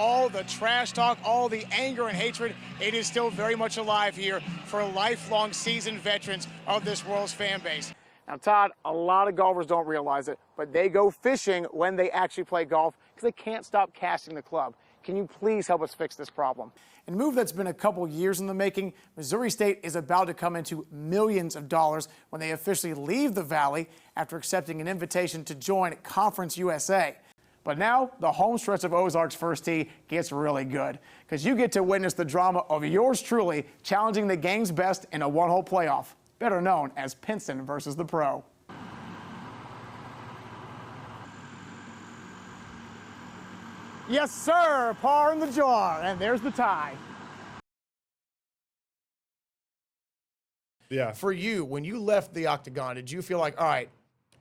all the trash talk, all the anger and hatred, it is still very much alive here for lifelong seasoned veterans of this world's fan base. Now, Todd, a lot of golfers don't realize it, but they go fishing when they actually play golf because they can't stop casting the club. Can you please help us fix this problem? A move that's been a couple years in the making, Missouri State is about to come into millions of dollars when they officially leave the Valley after accepting an invitation to join Conference USA. But now, the home stretch of Ozarks First Tee gets really good because you get to witness the drama of yours truly challenging the game's best in a one-hole playoff, better known as Pinson versus the Pro. Yes, sir, par in the jar, and there's the tie. Yeah. For you, when you left the octagon, did you feel like, all right,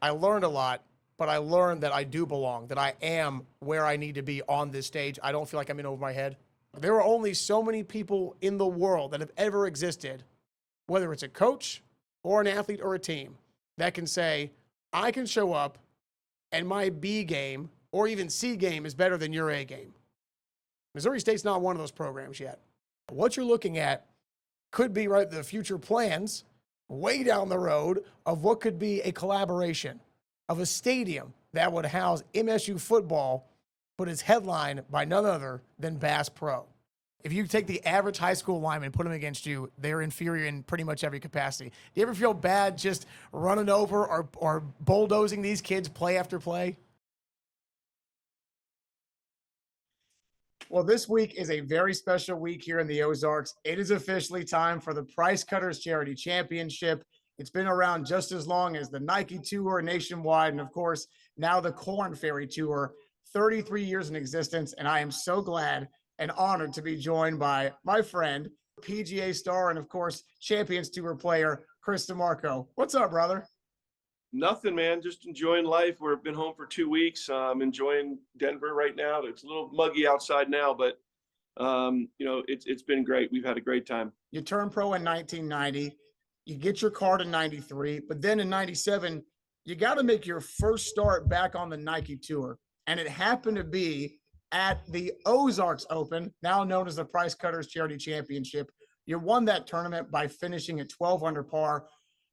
I learned a lot, but I learned that I do belong, that I am where I need to be on this stage? I don't feel like I'm in over my head. There are only so many people in the world that have ever existed, whether it's a coach or an athlete or a team, that can say, I can show up and my B game or even C game is better than your A game. Missouri State's not one of those programs yet. What you're looking at could be the future plans way down the road of what could be a collaboration of a stadium that would house MSU football, but it's headlined by none other than Bass Pro. If you take the average high school lineman and put them against you, they're inferior in pretty much every capacity. Do you ever feel bad just running over or bulldozing these kids play after play? Well, this week is a very special week here in the Ozarks. It is officially time for the Price Cutters Charity Championship. It's been around just as long as the Nike Tour nationwide, and of course, now the Corn Ferry Tour, 33 years in existence, and I am so glad and honored to be joined by my friend, PGA star, and of course, Champions Tour player, Chris DeMarco. What's up, brother? Nothing, man. Just enjoying life. We've been home for 2 weeks. Enjoying Denver right now. It's a little muggy outside now, but it's been great. We've had a great time. You turned pro in 1990. You get your card in 93, but then in 97, you got to make your first start back on the Nike Tour. And it happened to be at the Ozarks Open, now known as the Price Cutters Charity Championship. You won that tournament by finishing at 12 under par.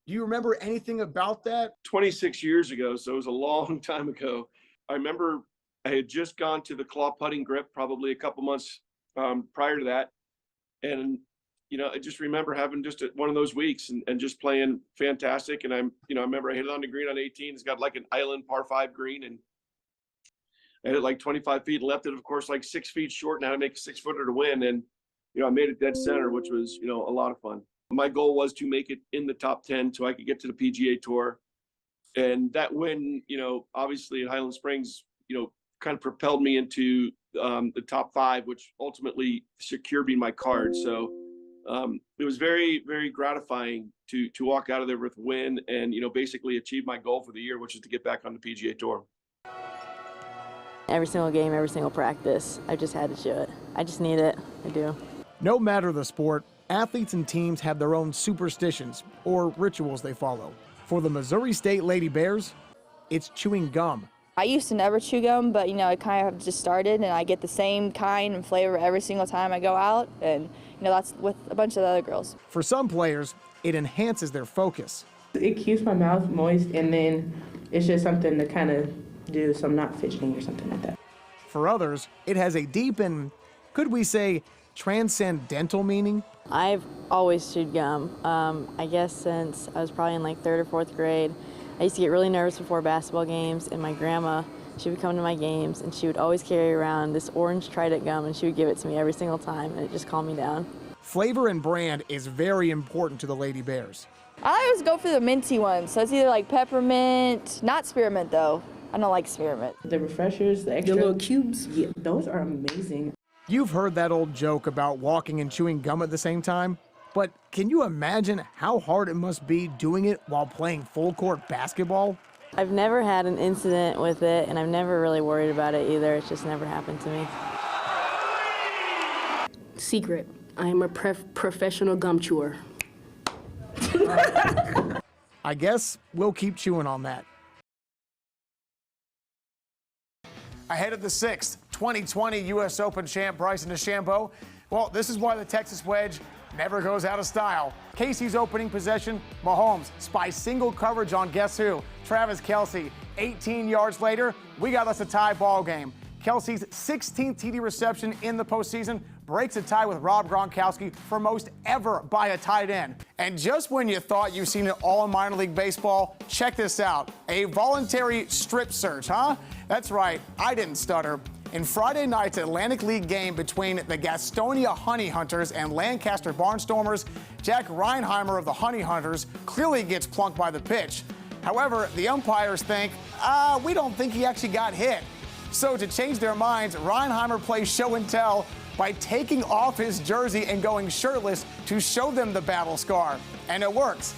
Do you remember anything about that? 26 years ago, so it was a long time ago. I remember I had just gone to the claw putting grip probably a couple months prior to that. And, I just remember having just one of those weeks and just playing fantastic. And I remember I hit it on the green on 18. It's got like an island par 5 green, and I hit it like 25 feet and left it, of course, like 6 feet short, and had to make a 6-footer to win. And, I made it dead center, which was, a lot of fun. My goal was to make it in the top 10 so I could get to the PGA Tour. And that win, obviously at Highland Springs, kind of propelled me into the top 5, which ultimately secured me my card. So it was very, very gratifying to walk out of there with a win and, basically achieve my goal for the year, which is to get back on the PGA Tour. Every single game, every single practice, I just had to show it. I just need it. I do. No matter the sport, athletes and teams have their own superstitions or rituals they follow. For the Missouri State Lady Bears, it's chewing gum. I used to never chew gum, but I kind of just started, and I get the same kind and flavor every single time I go out, and that's with a bunch of the other girls. For some players, it enhances their focus. It keeps my mouth moist, and then it's just something to kind of do so I'm not fidgeting or something like that. For others, it has a deep and, could we say, transcendental meaning. I've always chewed gum. I guess since I was probably in like 3rd or 4th grade. I used to get really nervous before basketball games, and my grandma, she would come to my games, and she would always carry around this orange Trident gum, and she would give it to me every single time, and it just calmed me down. Flavor and brand is very important to the Lady Bears. I always go for the minty ones, so it's either like peppermint, not spearmint though. I don't like spearmint. The refreshers, the extra little cubes, yeah, those are amazing. You've heard that old joke about walking and chewing gum at the same time, but can you imagine how hard it must be doing it while playing full court basketball? I've never had an incident with it, and I've never really worried about it either. It's just never happened to me. Secret, I am a professional gum chewer. I guess we'll keep chewing on that. ahead of the 6th 2020 U.S. Open champ Bryson DeChambeau. Well, this is why the Texas wedge never goes out of style. Casey's opening possession, Mahomes spies single coverage on guess who? Travis Kelce. 18 yards later, we got us a tie ball game. Kelce's 16th TD reception in the postseason breaks a tie with Rob Gronkowski for most ever by a tight end. And just when you thought you've seen it all in minor league baseball, check this out. A voluntary strip search, huh? That's right, I didn't stutter. In Friday night's Atlantic League game between the Gastonia Honey Hunters and Lancaster Barnstormers, Jack Reinheimer of the Honey Hunters clearly gets plunked by the pitch. However, the umpires think, we don't think he actually got hit. So to change their minds, Reinheimer plays show and tell by taking off his jersey and going shirtless to show them the battle scar. And it works.